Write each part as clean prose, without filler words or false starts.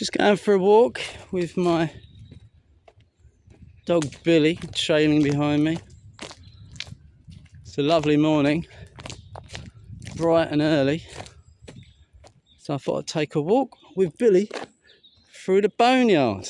Just going for a walk with my dog Billy trailing behind me. It's a lovely morning, bright and early, so I thought I'd take a walk with Billy through the boneyard.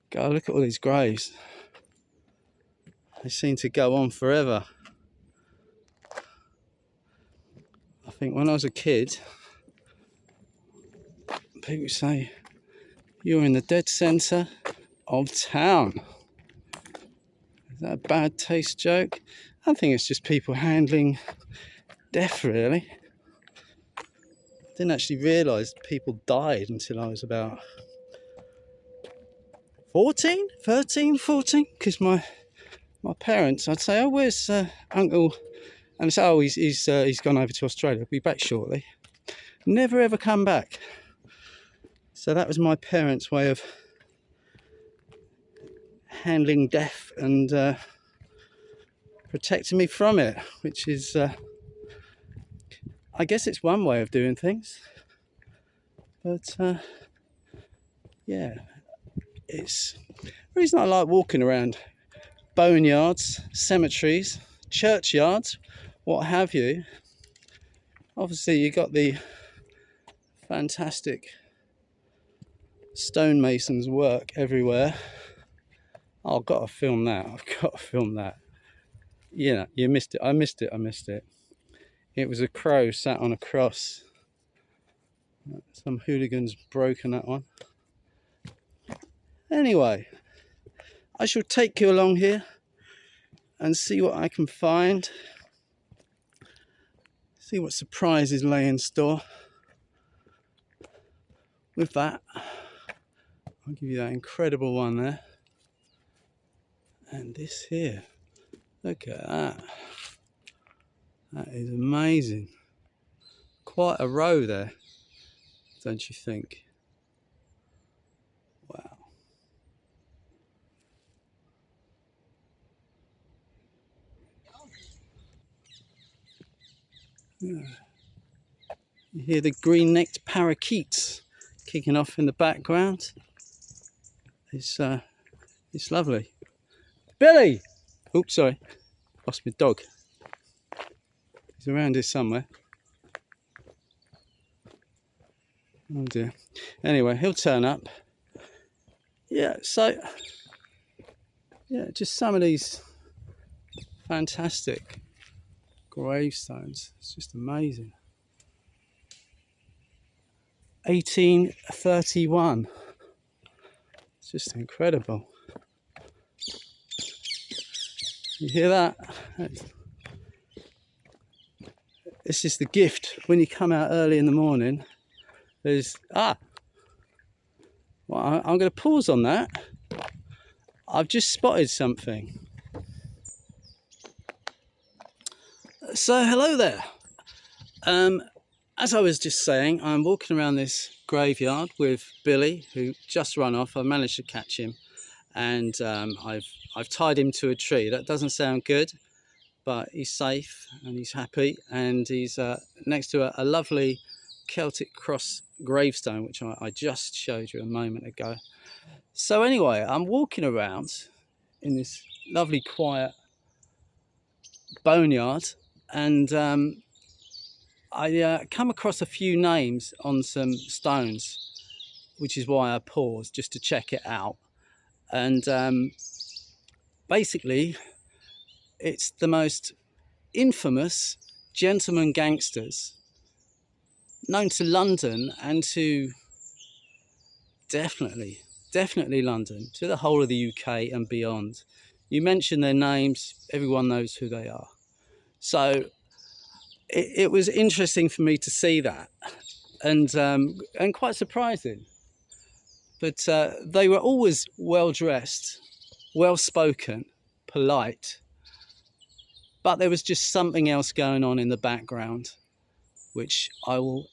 Go look at all these graves. They seem to go on forever. I think when I was a kid, people say you're in the dead centre of town. Is that a bad taste joke? I think it's just people handling death, really. I didn't actually realise people died until I was about 14, 13, 14, because my parents, I'd say, oh, where's Uncle? And it's, oh, he's gone over to Australia, he'll be back shortly. Never ever come back. So that was my parents' way of handling death and protecting me from it, which is, I guess it's one way of doing things. But yeah, it's the reason I like walking around boneyards, cemeteries, churchyards, what have you. Obviously you got the fantastic stonemasons work everywhere. Oh, I've got to film that. You know, you missed it. I missed it. It was a crow sat on a cross. Some hooligans broken that one. Anyway, I shall take you along here and see what I can find. See what surprises lay in store. With that, I'll give you that incredible one there. And this here, look at that. That is amazing. Quite a row there, don't you think? Wow. Yeah. You hear the green-necked parakeets kicking off in the background. It's lovely. Billy! Oops, sorry. Lost my dog. He's around here somewhere. Oh dear. Anyway, he'll turn up. Yeah, so yeah, just some of these fantastic gravestones. It's just amazing. 1831. It's just incredible. You hear that? This is the gift when you come out early in the morning. There's well, I'm going to pause on that. I've just spotted something. So hello there. As I was just saying, I'm walking around this graveyard with Billy, who just run off. I managed to catch him, and I've tied him to a tree. That doesn't sound good, but he's safe and he's happy, and he's next to a lovely Celtic cross gravestone, which I just showed you a moment ago. So anyway, I'm walking around in this lovely quiet boneyard, and I come across a few names on some stones, which is why I paused just to check it out. And basically it's the most infamous gentleman gangsters known to London and to definitely London, to the whole of the UK and beyond. You mention their names, everyone knows who they are. So it was interesting for me to see that, and quite surprising. But they were always well dressed, well spoken, polite, but there was just something else going on in the background, which I will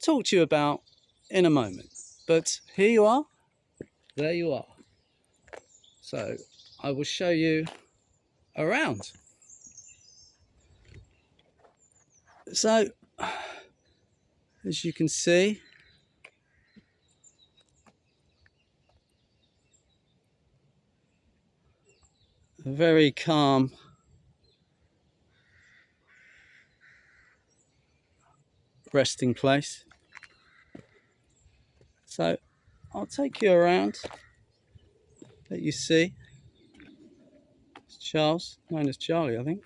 talk to you about in a moment. But here you are, there you are. So I will show you around. So as you can see, a very calm resting place. So I'll take you around, let you see. It's Charles, known as Charlie, I think.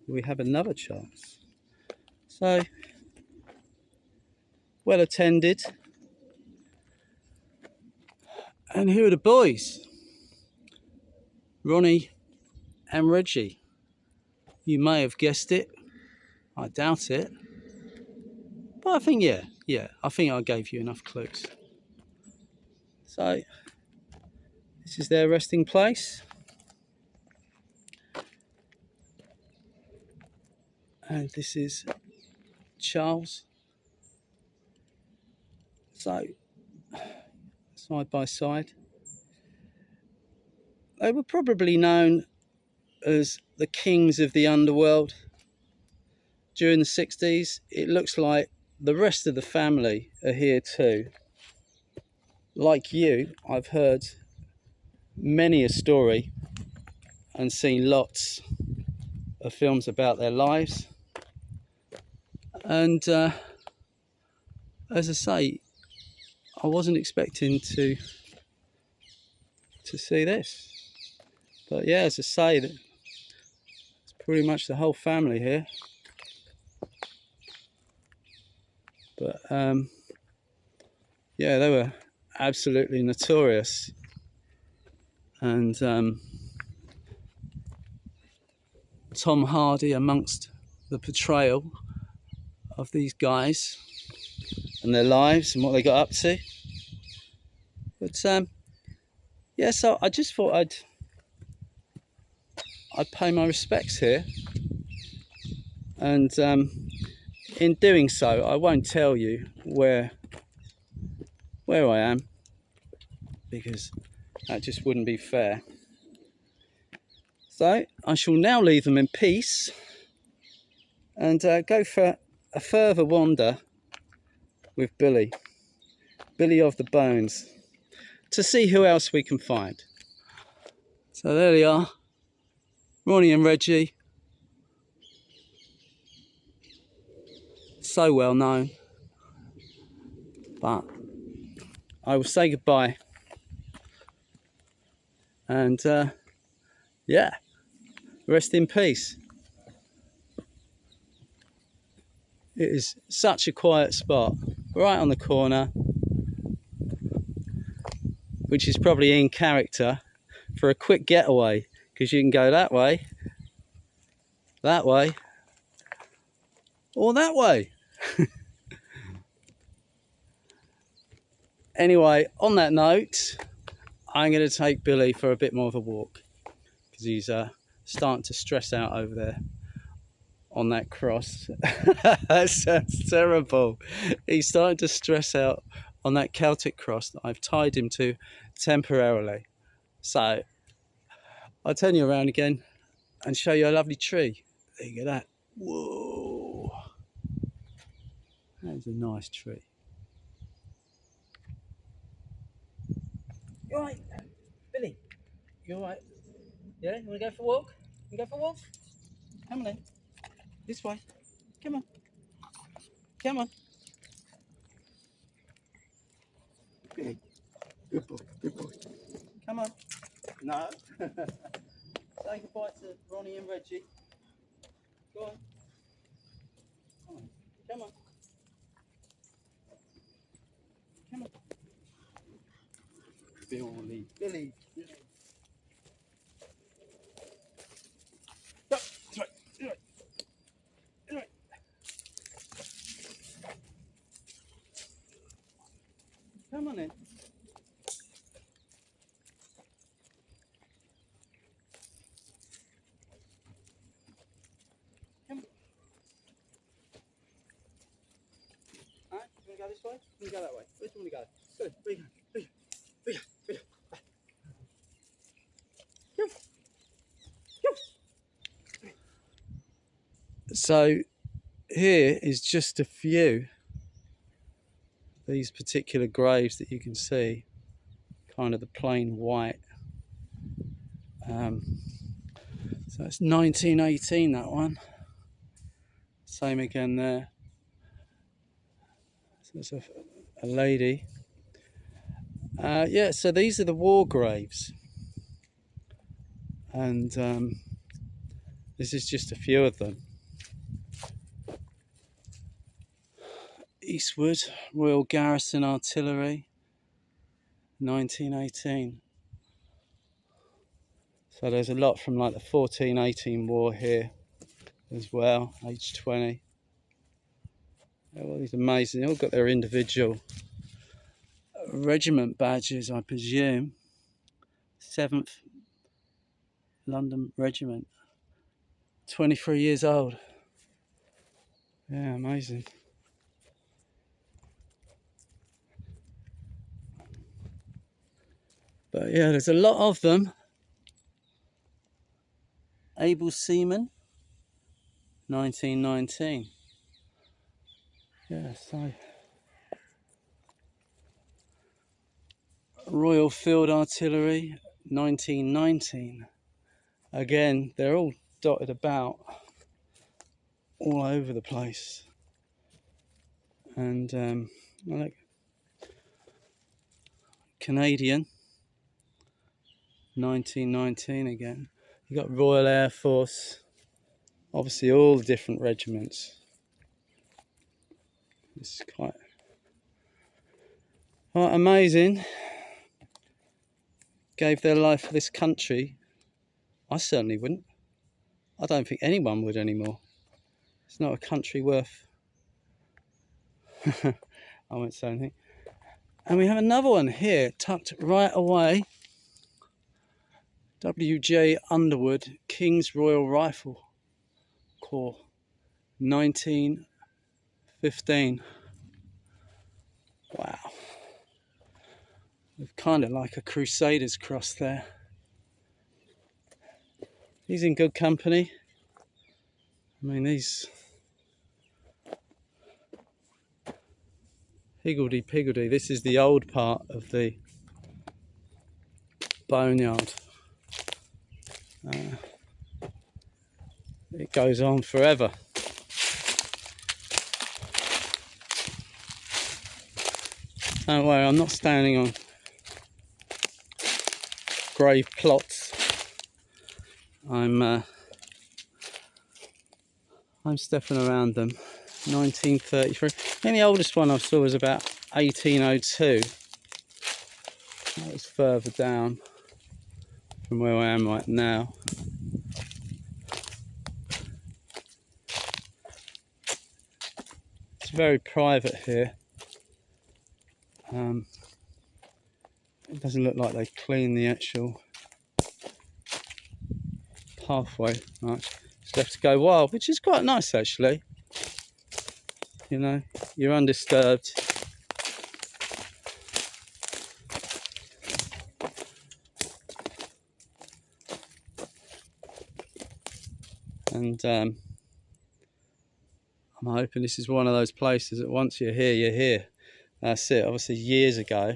We have another Charles. So, well attended. And here are the boys, Ronnie and Reggie. You may have guessed it. I doubt it. But I think, yeah, I think I gave you enough clues. So, this is their resting place. And this is Charles. So, side by side. They were probably known as the kings of the underworld during the 60s. It looks like the rest of the family are here too. Like you, I've heard many a story and seen lots of films about their lives. And as I say, I wasn't expecting to see this. But yeah, as I say, it's pretty much the whole family here. But yeah, they were absolutely notorious. And Tom Hardy amongst the portrayal of these guys and their lives and what they got up to. But yeah, so I just thought I'd pay my respects here, and in doing so, I won't tell you where I am, because that just wouldn't be fair. So I shall now leave them in peace and go for a further wander with Billy of the Bones, to see who else we can find. So there they are, Ronnie and Reggie. So well known. But I will say goodbye. And yeah, rest in peace. It is such a quiet spot, right on the corner, which is probably in character for a quick getaway, because you can go that way, or that way. Anyway, on that note, I'm going to take Billy for a bit more of a walk, because he's starting to stress out over there on that cross. That sounds terrible. He's starting to stress out on that Celtic cross that I've tied him to temporarily. So I'll turn you around again and show you a lovely tree. There you go, that. Whoa, that is a nice tree. You alright, Billy? You alright? Yeah, you want to go for a walk? You go for a walk? Come on then. This way. Come on. Come on. Billy. Good boy. Good boy. Come on. No. Say goodbye to Ronnie and Reggie. Go on. Come on. Come on. Come on. Billy. Billy. Go. That's right. That's right. That's right. Come on then. Come on. Alright, you want to go this way? You want to go that way? Where do you want to go? Go. Where you going? Where you going? Where you going? Where you going? So here is just a few of these particular graves that you can see, kind of the plain white So it's 1918, that one. Same again there. So it's a lady. Yeah, so these are the war graves. And this is just a few of them. Eastwood, Royal Garrison Artillery, 1918. So there's a lot from like the 14-18 war here as well, age 20. All these amazing, they all got their individual regiment badges, I presume. 7th London Regiment, 23 years old. Yeah, amazing. But yeah, there's a lot of them. Able Seaman, 1919. Yeah, so Royal Field Artillery, 1919. Again, they're all dotted about all over the place. And like Canadian, 1919 again. You got Royal Air Force, obviously all the different regiments. It's quite amazing. Gave their life for this country. I certainly wouldn't. I don't think anyone would anymore. It's not a country worth. I won't say anything. And we have another one here, tucked right away. W.J. Underwood, King's Royal Rifle Corps, 1915. Wow. With kind of like a Crusaders cross there. He's in good company. I mean, these higgledy-piggledy. This is the old part of the boneyard. It goes on forever. Don't worry, I'm not standing on grave plots. I'm stepping around them. 1933. I think the oldest one I saw was about 1802. That was further down from where I am right now. It's very private here. It doesn't look like they clean the actual pathway much. It's left to go wild, which is quite nice actually. You know, you're undisturbed. And I'm hoping this is one of those places that once you're here, you're here. That's it. Obviously years ago.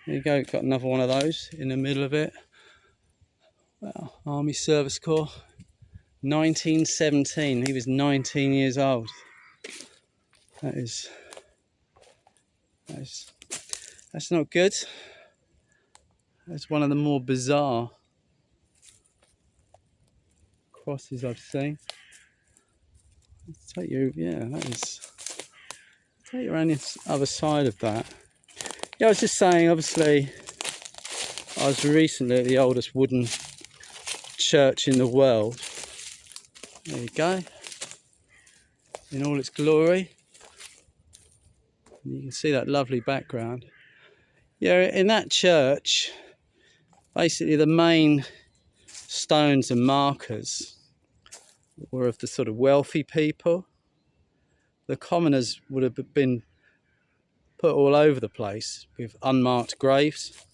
There you go, got another one of those in the middle of it. Well, Army Service Corps, 1917. He was 19 years old. That's not good. That's one of the more bizarre crosses I've seen. Let's take you, yeah, that is. Take you around the other side of that. Yeah, I was just saying, obviously, I was recently at the oldest wooden church in the world. There you go. In all its glory. You can see that lovely background. Yeah, in that church, basically the main stones and markers were of the sort of wealthy people. The commoners would have been put all over the place with unmarked graves.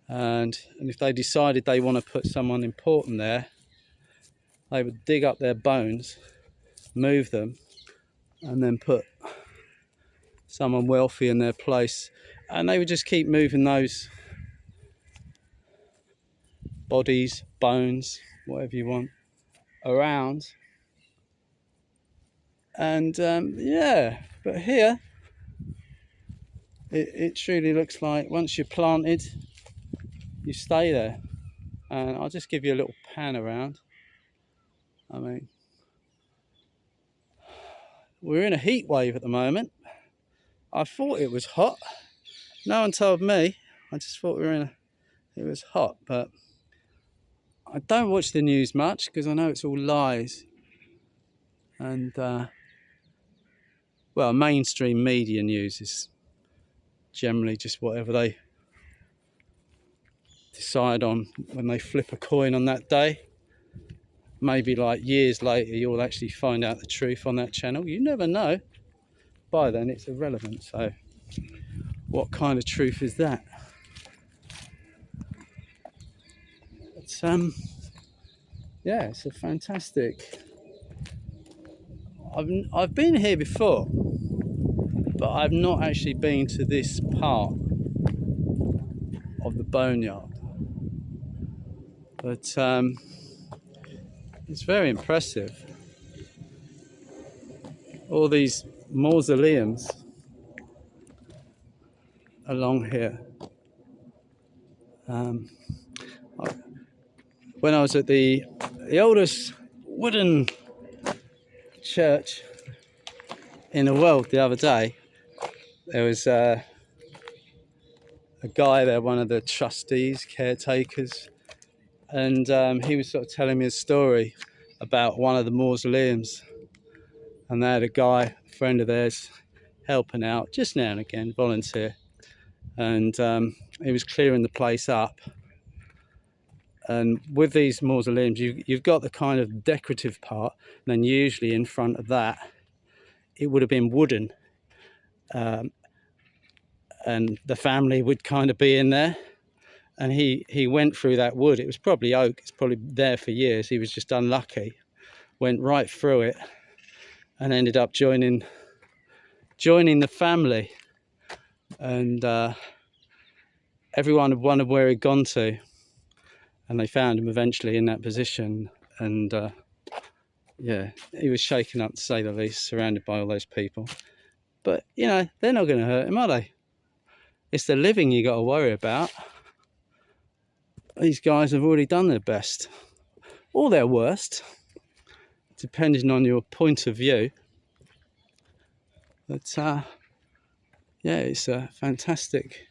And if they decided they want to put someone important there, they would dig up their bones, move them, and then put someone wealthy in their place. And they would just keep moving those bodies, bones, whatever you want, around. And yeah, but here it truly looks like once you're planted, you stay there. And I'll just give you a little pan around. I mean, we're in a heat wave at the moment. I thought it was hot. No one told me. I just thought it was hot, but I don't watch the news much because I know it's all lies. And well, mainstream media news is generally just whatever they decide on when they flip a coin on that day. Maybe like years later you'll actually find out the truth on that channel. You never know. By then it's irrelevant. So what kind of truth is that? It's yeah, it's a fantastic. I've been here before, but I've not actually been to this part of the boneyard. But it's very impressive. All these mausoleums along here. When I was at the oldest wooden church in the world the other day, there was a guy there, one of the trustees, caretakers, and he was sort of telling me a story about one of the mausoleums, and they had a guy, a friend of theirs, helping out just now and again, volunteer, and he was clearing the place up. And with these mausoleums, you've got the kind of decorative part, and then usually in front of that it would have been wooden, and the family would kind of be in there. And he went through that wood. It was probably oak, it's probably there for years. He was just unlucky, went right through it and ended up joining the family. And everyone had wondered where he'd gone to, and they found him eventually in that position. And yeah, he was shaken up, to say the least, surrounded by all those people. But you know, they're not going to hurt him, are they? It's the living you got to worry about. These guys have already done their best, or their worst, depending on your point of view. But yeah, it's a fantastic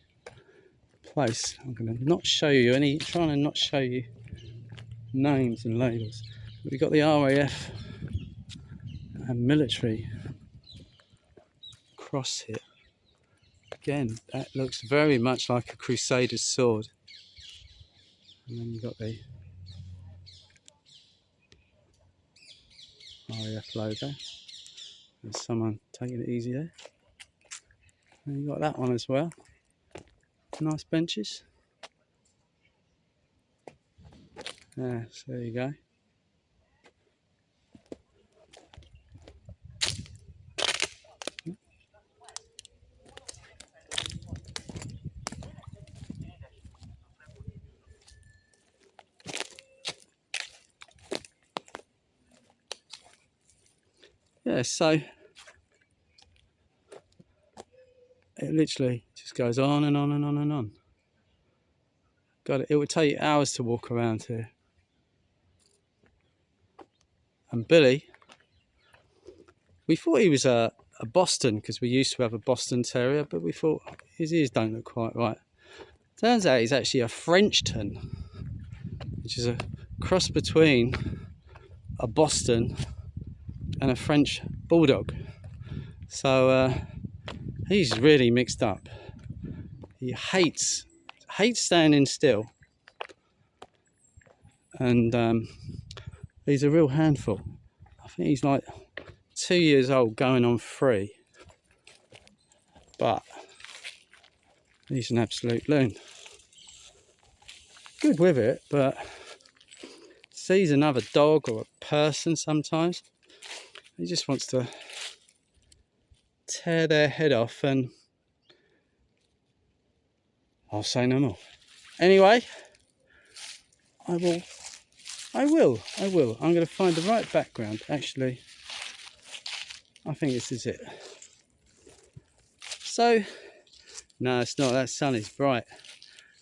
place. I'm going to not show you any, trying to not show you names and labels. We've got the RAF and military cross here. Again, that looks very much like a crusader's sword. And then you've got the RAF logo. There's someone taking it easy there. And you've got that one as well. Nice benches. Yeah, so there you go. Yeah, so it literally just goes on and on and on and on. God, it would take you hours to walk around here. And Billy, we thought he was a Boston, because we used to have a Boston Terrier, but we thought his ears don't look quite right. Turns out he's actually a Frenchton, which is a cross between a Boston and a French Bulldog. So he's really mixed up. He hates standing still, and he's a real handful. I think he's like 2 years old, going on 3, but he's an absolute loon. Good with it, but sees another dog or a person sometimes, he just wants to tear their head off, and I'll say no more. Anyway, I will. I'm going to find the right background. Actually, I think this is it. So, no, it's not. That sun is bright.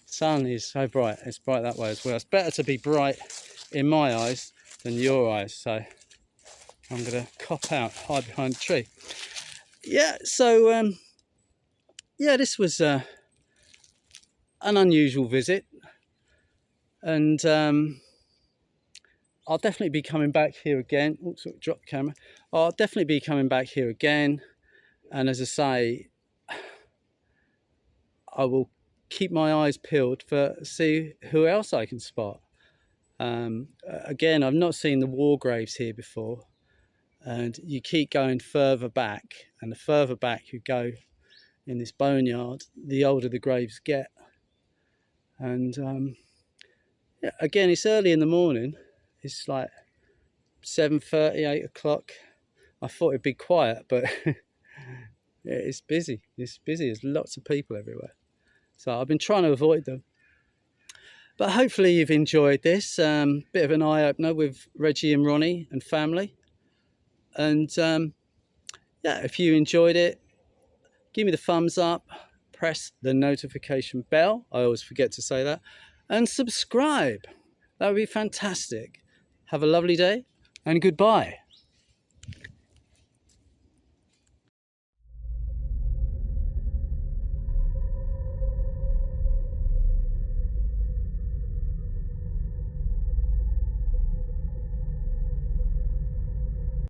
Sun is so bright. It's bright that way as well. It's better to be bright in my eyes than your eyes. So I'm going to cop out, hide behind a tree. Yeah. So yeah, this was an unusual visit, and I'll definitely be coming back here again. Oops, drop the camera. I'll definitely be coming back here again, and as I say, I will keep my eyes peeled for see who else I can spot. Again, I've not seen the war graves here before, and you keep going further back, and the further back you go in this boneyard, the older the graves get. And yeah, again, it's early in the morning. It's like 7:30, 8 o'clock. I thought it'd be quiet, but yeah, it's busy. It's busy. There's lots of people everywhere. So I've been trying to avoid them. But hopefully you've enjoyed this. Bit of an eye-opener with Reggie and Ronnie and family. And yeah, if you enjoyed it, give me the thumbs up. Press the notification bell. I always forget to say that. And subscribe. That would be fantastic. Have a lovely day and goodbye.